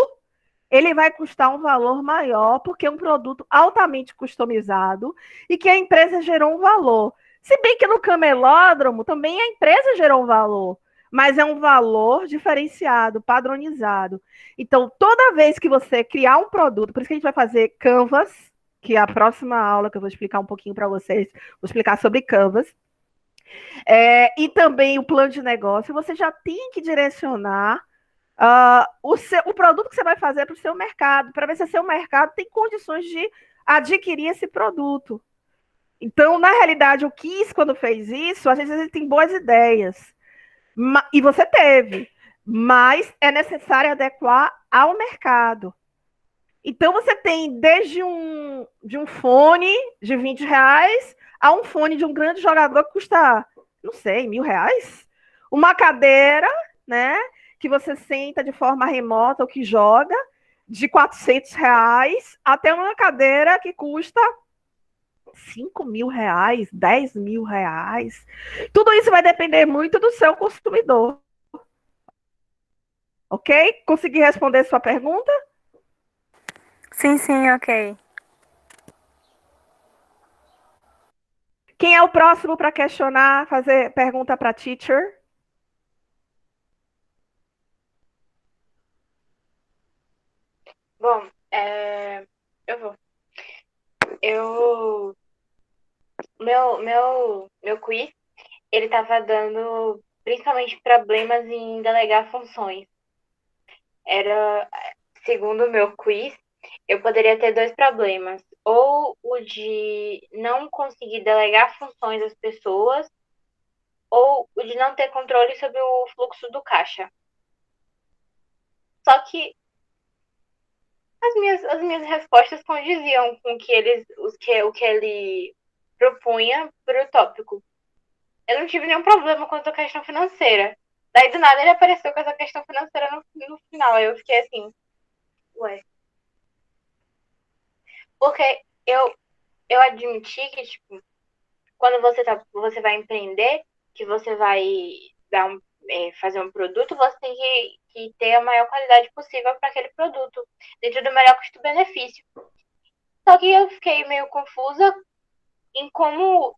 ele vai custar um valor maior, porque é um produto altamente customizado e que a empresa gerou um valor. Se bem que no camelódromo também a empresa gerou um valor, mas é um valor diferenciado, padronizado. Então, toda vez que você criar um produto, por isso que a gente vai fazer Canvas, que é a próxima aula que eu vou explicar um pouquinho para vocês, vou explicar sobre Canvas, e também o plano de negócio, você já tem que direcionar o produto que você vai fazer para o seu mercado, para ver se o seu mercado tem condições de adquirir esse produto. Então, na realidade, o Kiss, quando fez isso, às vezes ele tem boas ideias. E você teve. Mas é necessário adequar ao mercado. Então, você tem desde de um fone de R$ 20 a um fone de um grande jogador que custa, não sei, R$ 1.000. Uma cadeira, né? Que você senta de forma remota ou que joga, de R$ 400, até uma cadeira que custa R$ 5.000, R$ 10.000. Tudo isso vai depender muito do seu consumidor. Ok? Consegui responder sua pergunta? Sim, ok. Quem é o próximo para questionar, fazer pergunta para a teacher? Bom, eu vou. Eu. Meu quiz, ele tava dando principalmente problemas em delegar funções. Segundo o meu quiz, eu poderia ter dois problemas. Ou o de não conseguir delegar funções às pessoas, ou o de não ter controle sobre o fluxo do caixa. Só que as minhas respostas condiziam com o que ele propunha para o tópico. Eu não tive nenhum problema quanto à questão financeira. Daí, do nada, ele apareceu com essa questão financeira no final. Aí eu fiquei assim, ué. Porque eu admiti que, tipo, quando você vai empreender, que você vai fazer um produto, você tem que ter a maior qualidade possível para aquele produto, dentro do melhor custo-benefício. Só que eu fiquei meio confusa em como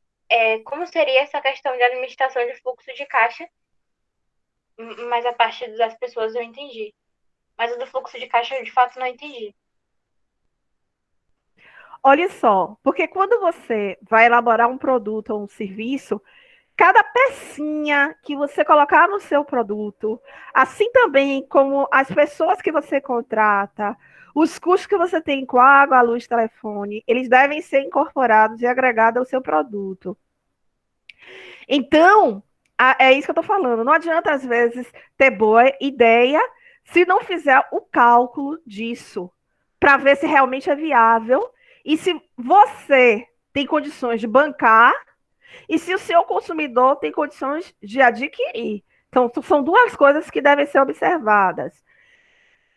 seria essa questão de administração de fluxo de caixa, mas a parte das pessoas eu entendi. Mas o do fluxo de caixa eu de fato não entendi. Olha só, porque quando você vai elaborar um produto ou um serviço, cada pecinha que você colocar no seu produto, assim também como as pessoas que você contrata, os custos que você tem com água, luz, telefone, eles devem ser incorporados e agregados ao seu produto. Então, é isso que eu estou falando. Não adianta, às vezes, ter boa ideia se não fizer o cálculo disso, para ver se realmente é viável e se você tem condições de bancar e se o seu consumidor tem condições de adquirir. Então, são duas coisas que devem ser observadas.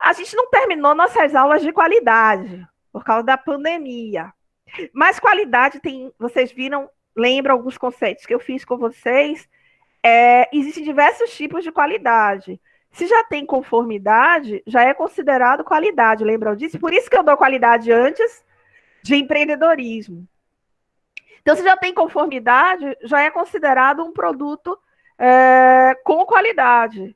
A gente não terminou nossas aulas de qualidade por causa da pandemia. Mas qualidade tem, vocês viram, lembram alguns conceitos que eu fiz com vocês? Existem diversos tipos de qualidade. Se já tem conformidade, já é considerado qualidade, lembram disso? Por isso que eu dou qualidade antes de empreendedorismo. Então, se já tem conformidade, já é considerado um produto com qualidade.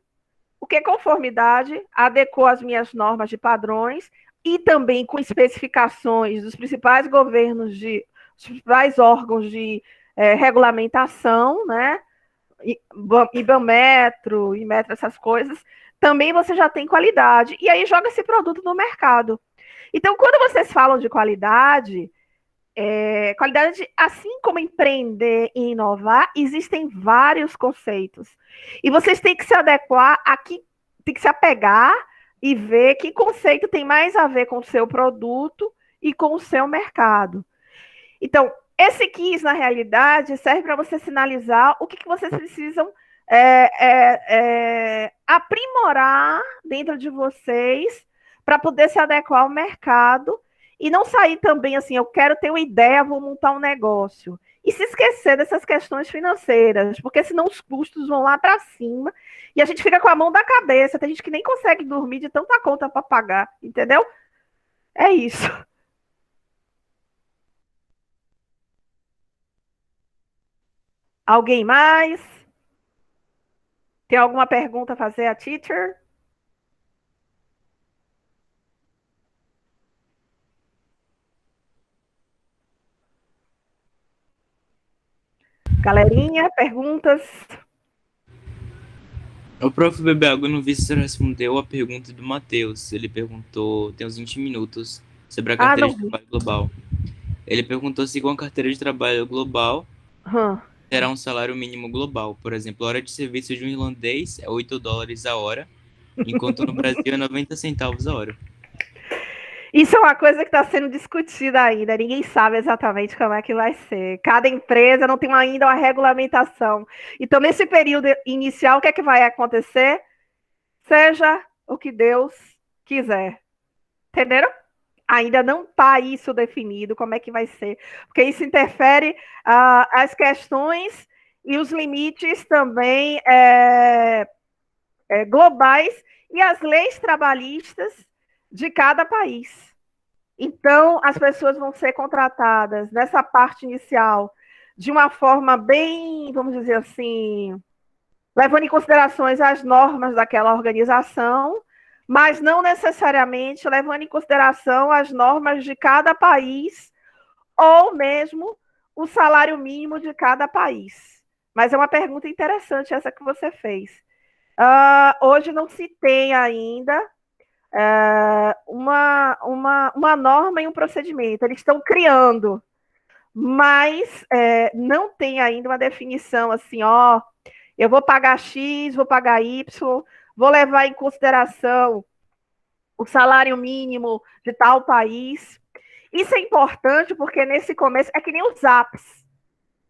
O que é conformidade? Adequou às minhas normas de padrões e também com especificações dos principais governos, dos principais órgãos de regulamentação, né? Ibametro, Inmetro, essas coisas, também você já tem qualidade. E aí joga esse produto no mercado. Então, quando vocês falam de qualidade, assim como empreender e inovar, existem vários conceitos. E vocês têm que se adequar aqui, tem que se apegar e ver que conceito tem mais a ver com o seu produto e com o seu mercado. Então, esse quiz, na realidade, serve para você sinalizar o que vocês precisam aprimorar dentro de vocês para poder se adequar ao mercado e não sair também assim, eu quero ter uma ideia, vou montar um negócio. E se esquecer dessas questões financeiras, porque senão os custos vão lá para cima e a gente fica com a mão da cabeça. Tem gente que nem consegue dormir de tanta conta para pagar, entendeu? É isso. Alguém mais? Tem alguma pergunta a fazer a teacher? Galerinha, perguntas? O prof. Bebe Água, eu não vi se você respondeu a pergunta do Matheus. Ele perguntou, tem uns 20 minutos, sobre a carteira de trabalho global. Ele perguntou se com a carteira de trabalho global terá um salário mínimo global. Por exemplo, a hora de serviço de um irlandês é $8 a hora, enquanto no Brasil é 90 centavos a hora. Isso é uma coisa que está sendo discutida ainda. Ninguém sabe exatamente como é que vai ser. Cada empresa não tem ainda uma regulamentação. Então, nesse período inicial, o que é que vai acontecer? Seja o que Deus quiser. Entenderam? Ainda não está isso definido, como é que vai ser. Porque isso interfere as questões e os limites também globais e as leis trabalhistas de cada país. Então, as pessoas vão ser contratadas nessa parte inicial de uma forma bem, vamos dizer assim, levando em considerações as normas daquela organização, mas não necessariamente levando em consideração as normas de cada país ou mesmo o salário mínimo de cada país. Mas é uma pergunta interessante essa que você fez. Hoje não se tem ainda uma norma e um procedimento. Eles estão criando, mas não tem ainda uma definição assim, eu vou pagar X, vou pagar Y, vou levar em consideração o salário mínimo de tal país. Isso é importante porque nesse começo é que nem os apps.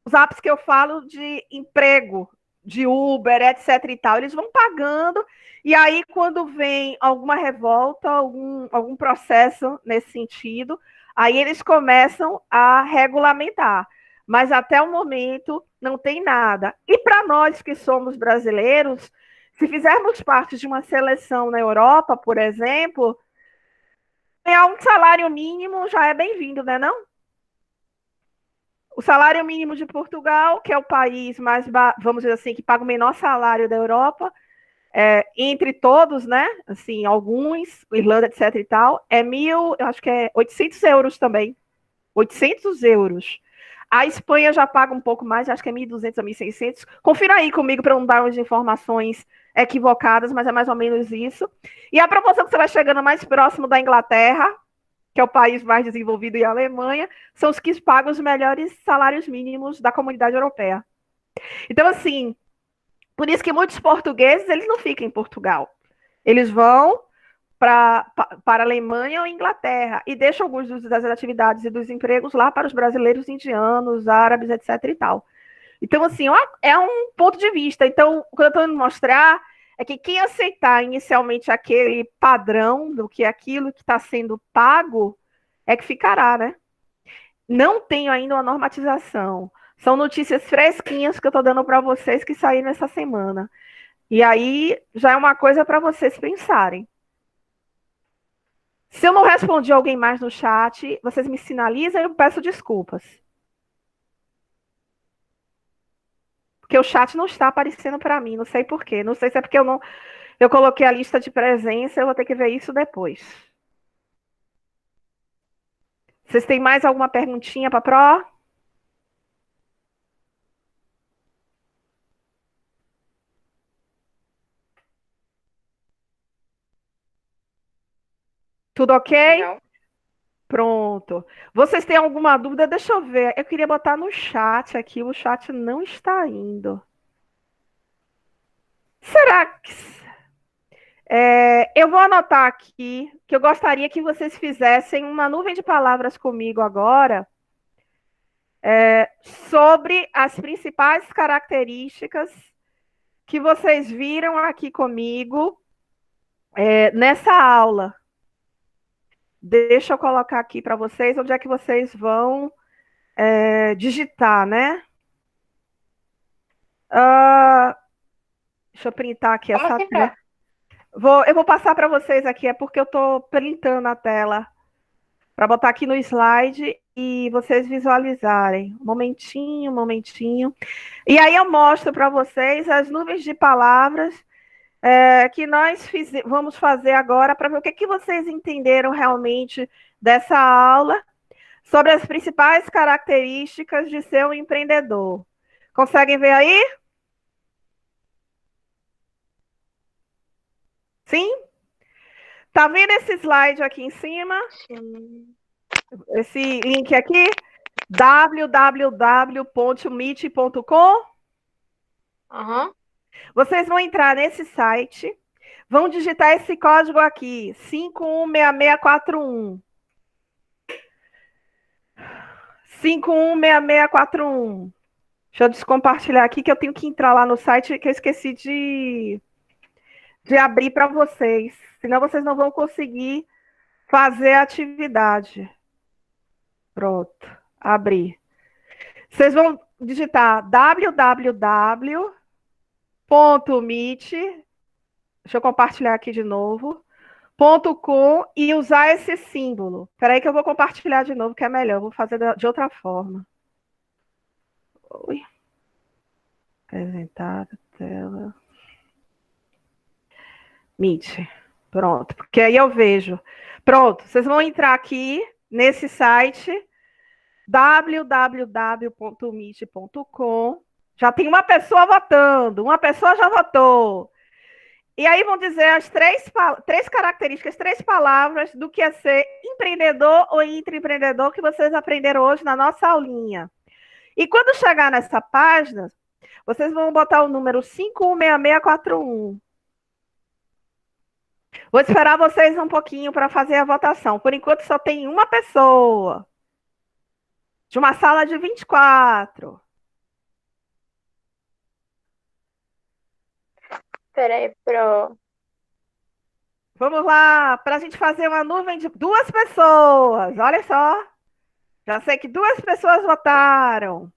Os apps que eu falo de emprego, de Uber, etc e tal, eles vão pagando, e aí quando vem alguma revolta, algum processo nesse sentido, aí eles começam a regulamentar. Mas até o momento não tem nada. E para nós que somos brasileiros, se fizermos parte de uma seleção na Europa, por exemplo, ganhar um salário mínimo já é bem-vindo, né, não? O salário mínimo de Portugal, que é o país mais, vamos dizer assim, que paga o menor salário da Europa, entre todos, né? Assim, alguns, Irlanda, etc e tal, eu acho que é 800 euros também. 800 euros. A Espanha já paga um pouco mais, acho que é 1.200 a 1.600. Confira aí comigo para não dar umas informações equivocadas, mas é mais ou menos isso. E a proporção que você vai chegando mais próximo da Inglaterra, que é o país mais desenvolvido, e a Alemanha, são os que pagam os melhores salários mínimos da comunidade europeia. Então, assim, por isso que muitos portugueses, eles não ficam em Portugal. Eles vão para a Alemanha ou Inglaterra e deixam algumas das atividades e dos empregos lá para os brasileiros, indianos, árabes, etc e tal. Então, assim, é um ponto de vista. Então, o que eu estou indo mostrar é que quem aceitar inicialmente aquele padrão do que aquilo que está sendo pago é que ficará, né? Não tenho ainda uma normatização. São notícias fresquinhas que eu estou dando para vocês que saíram essa semana. E aí já é uma coisa para vocês pensarem. Se eu não respondi alguém mais no chat, vocês me sinalizam e eu peço desculpas. Porque o chat não está aparecendo para mim, não sei por quê. Não sei se é porque eu coloquei a lista de presença, eu vou ter que ver isso depois. Vocês têm mais alguma perguntinha para a Pro? Tudo ok? Não. Pronto. Vocês têm alguma dúvida? Deixa eu ver. Eu queria botar no chat aqui, o chat não está indo. Será que... eu vou anotar aqui que eu gostaria que vocês fizessem uma nuvem de palavras comigo agora sobre as principais características que vocês viram aqui comigo nessa aula. Deixa eu colocar aqui para vocês onde é que vocês vão digitar, né? Deixa eu printar aqui essa tela. Eu vou passar para vocês aqui, é porque eu estou printando a tela para botar aqui no slide e vocês visualizarem. Um momentinho, um momentinho. E aí eu mostro para vocês as nuvens de palavras que nós vamos fazer agora para ver o que vocês entenderam realmente dessa aula sobre as principais características de ser um empreendedor. Conseguem ver aí? Sim? Tá vendo esse slide aqui em cima? Sim. Esse link aqui? www.meet.com. Uhum. Vocês vão entrar nesse site, vão digitar esse código aqui, 516641. 516641. Deixa eu descompartilhar aqui, que eu tenho que entrar lá no site, que eu esqueci de abrir para vocês. Senão vocês não vão conseguir fazer a atividade. Pronto, abri. Vocês vão digitar www.meet, deixa eu compartilhar aqui de novo, .com e usar esse símbolo. Espera aí que eu vou compartilhar de novo, que é melhor. Eu vou fazer de outra forma. Oi. Apresentar a tela. Meet. Pronto, porque aí eu vejo. Pronto, vocês vão entrar aqui nesse site www.meet.com. Já tem uma pessoa votando, uma pessoa já votou. E aí vão dizer as três características, 3 palavras do que é ser empreendedor ou intraempreendedor que vocês aprenderam hoje na nossa aulinha. E quando chegar nessa página, vocês vão botar o número 516641. Vou esperar vocês um pouquinho para fazer a votação. Por enquanto só tem uma pessoa. De uma sala de 24. Peraí, Pro. Vamos lá, para a gente fazer uma nuvem de 2 pessoas. Olha só. Já sei que 2 pessoas votaram.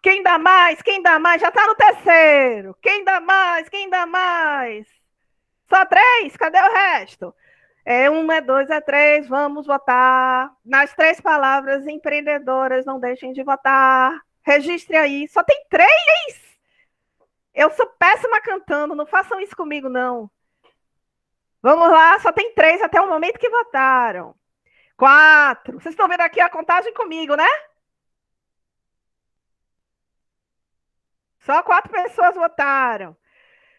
Quem dá mais? Quem dá mais? Já está no terceiro. Quem dá mais? Quem dá mais? Só 3? Cadê o resto? 1, 2, 3. Vamos votar. Nas 3 palavras empreendedoras, não deixem de votar. Registre aí. Só tem 3? Eu sou péssima cantando, não façam isso comigo, não. Vamos lá, só tem 3 até o momento que votaram. 4. Vocês estão vendo aqui a contagem comigo, né? Só 4 pessoas votaram.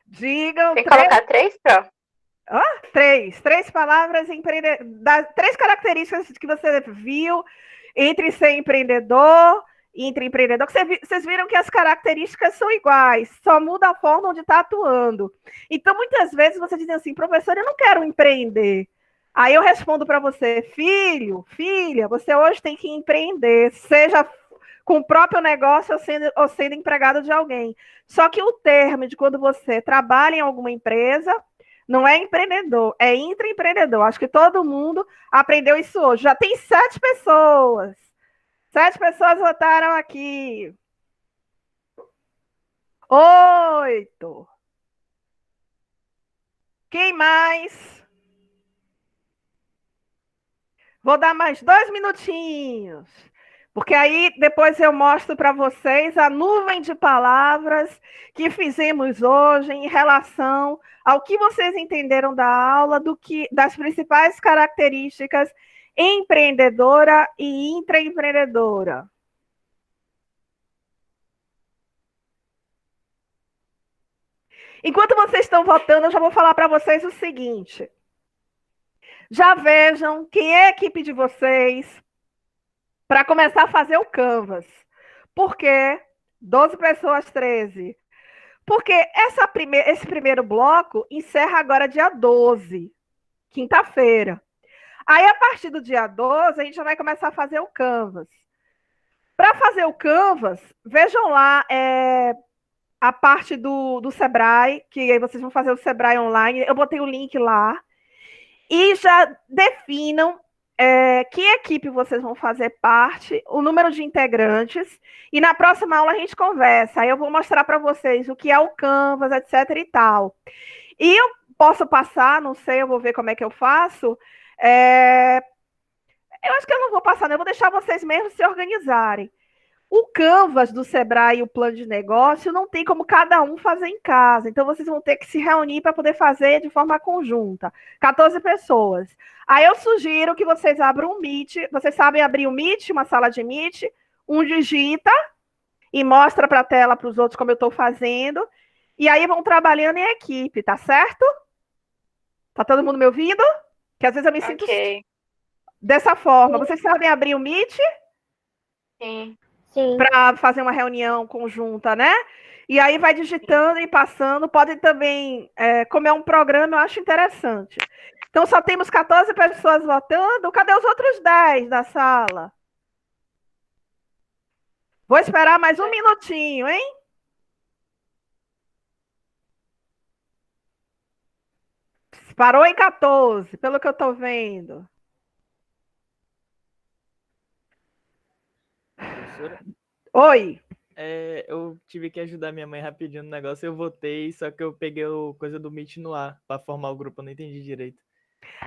Digam. Tem que colocar 3, Pro? 3 palavras, 3 características que você viu entre ser empreendedor e intraempreendedor. Vocês viram que as características são iguais, só muda a forma onde está atuando. Então, muitas vezes você diz assim, professor, eu não quero empreender. Aí eu respondo para você, filho, filha, você hoje tem que empreender, seja com o próprio negócio ou sendo empregado de alguém. Só que o termo de quando você trabalha em alguma empresa não é empreendedor, é intraempreendedor. Acho que todo mundo aprendeu isso hoje. Já tem 7 pessoas. 7 pessoas votaram aqui. 8. Quem mais? Vou dar mais 2 minutinhos. Porque aí depois eu mostro para vocês a nuvem de palavras que fizemos hoje em relação ao que vocês entenderam da aula, das principais características empreendedora e intraempreendedora. Enquanto vocês estão votando, eu já vou falar para vocês o seguinte. Já vejam quem é a equipe de vocês para começar a fazer o Canvas. Por quê? 12 pessoas, 13. Porque esse primeiro bloco encerra agora dia 12, quinta-feira. Aí, a partir do dia 12, a gente já vai começar a fazer o Canvas. Para fazer o Canvas, vejam lá a parte do Sebrae, que aí vocês vão fazer o Sebrae online. Eu botei o link lá. E já definam que equipe vocês vão fazer parte, o número de integrantes, e na próxima aula a gente conversa. Aí eu vou mostrar para vocês o que é o Canvas, etc e tal. E eu posso passar, não sei, eu vou ver como é que eu faço. Eu acho que eu não vou passar, não, eu vou deixar vocês mesmos se organizarem. O Canvas do Sebrae e o plano de negócio não tem como cada um fazer em casa. Então, vocês vão ter que se reunir para poder fazer de forma conjunta. 14 pessoas. Aí eu sugiro que vocês abram um Meet. Vocês sabem abrir um Meet, uma sala de Meet. Um digita e mostra para a tela para os outros como eu estou fazendo. E aí vão trabalhando em equipe, tá certo? Tá todo mundo me ouvindo? Que às vezes eu me sinto dessa forma. Vocês sabem abrir o Meet? Sim. Para fazer uma reunião conjunta, né? E aí vai digitando e passando. Pode também, como é um programa, eu acho interessante. Então, só temos 14 pessoas votando. Cadê os outros 10 da sala? Vou esperar mais um minutinho, hein? Parou em 14, pelo que eu estou vendo. Professora? Oi. Eu tive que ajudar minha mãe rapidinho no negócio, eu votei, só que eu peguei coisa do Meet no ar para formar o grupo, eu não entendi direito.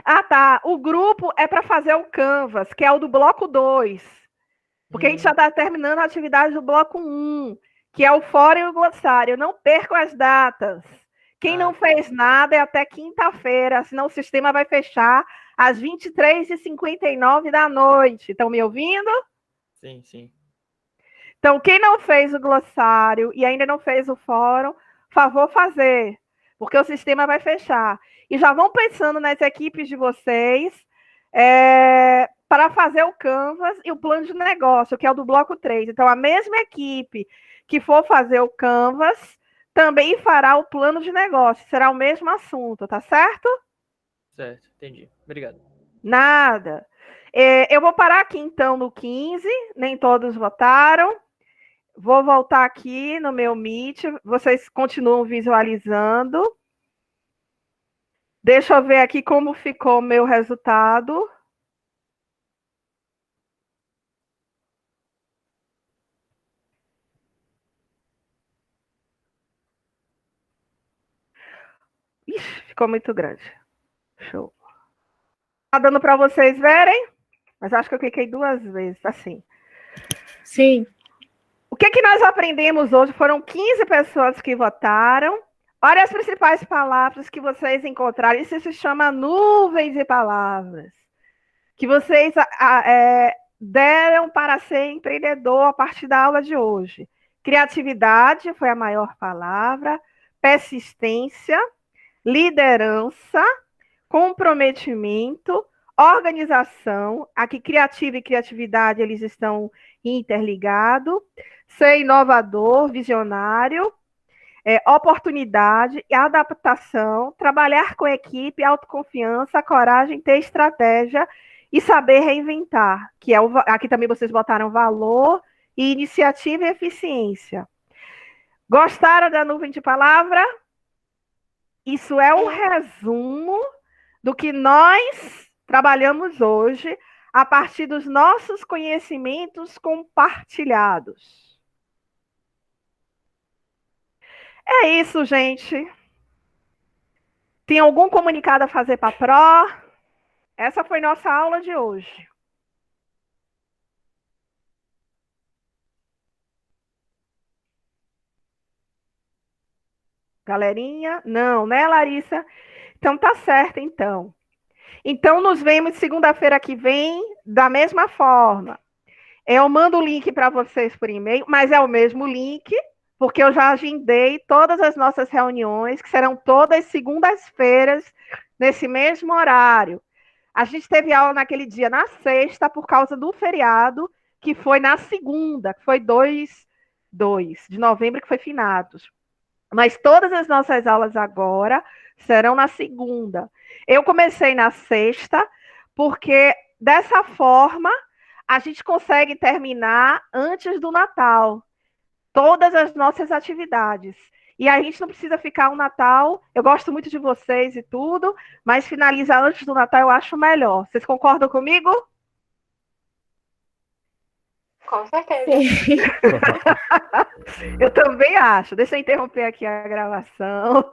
Ah, tá. O grupo é para fazer o Canvas, que é o do bloco 2. Porque a gente já está terminando a atividade do bloco 1, que é o fórum e o glossário. Não percam as datas. Quem não fez nada é até quinta-feira, senão o sistema vai fechar às 23h59 da noite. Estão me ouvindo? Sim, sim. Então, quem não fez o glossário e ainda não fez o fórum, favor fazer, porque o sistema vai fechar. E já vão pensando nas equipes de vocês para fazer o Canvas e o plano de negócio, que é o do bloco 3. Então, a mesma equipe que for fazer o Canvas também fará o plano de negócio. Será o mesmo assunto, tá certo? Certo, entendi. Obrigado. Nada. Eu vou parar aqui, então, no 15. Nem todos votaram. Vou voltar aqui no meu Meet. Vocês continuam visualizando. Deixa eu ver aqui como ficou o meu resultado. Ixi, ficou muito grande. Show. Tá dando para vocês verem? Mas acho que eu cliquei 2 vezes, assim. Sim. O que nós aprendemos hoje? Foram 15 pessoas que votaram. Olha as principais palavras que vocês encontraram. Isso se chama nuvem de palavras. Que vocês deram para ser empreendedor a partir da aula de hoje. Criatividade foi a maior palavra. Persistência. Liderança. Comprometimento. Organização. Aqui, criativo e criatividade, eles estão interligados. Ser inovador, visionário. Oportunidade e adaptação, trabalhar com equipe, autoconfiança, coragem, ter estratégia e saber reinventar, que aqui também vocês botaram valor e iniciativa e eficiência. Gostaram da nuvem de palavra? Isso é um resumo do que nós trabalhamos hoje a partir dos nossos conhecimentos compartilhados. É isso, gente. Tem algum comunicado a fazer para a Pro? Essa foi nossa aula de hoje. Galerinha? Não, né, Larissa? Então tá certo, então. Então nos vemos segunda-feira que vem da mesma forma. Eu mando o link para vocês por e-mail, mas é o mesmo link, porque eu já agendei todas as nossas reuniões, que serão todas segundas-feiras, nesse mesmo horário. A gente teve aula naquele dia, na sexta, por causa do feriado, que foi na segunda, que foi 2 de novembro, que foi finados. Mas todas as nossas aulas agora serão na segunda. Eu comecei na sexta, porque dessa forma a gente consegue terminar antes do Natal todas as nossas atividades. E a gente não precisa ficar um Natal. Eu gosto muito de vocês e tudo, mas finalizar antes do Natal eu acho melhor. Vocês concordam comigo? Com certeza. Eu também acho. Deixa eu interromper aqui a gravação.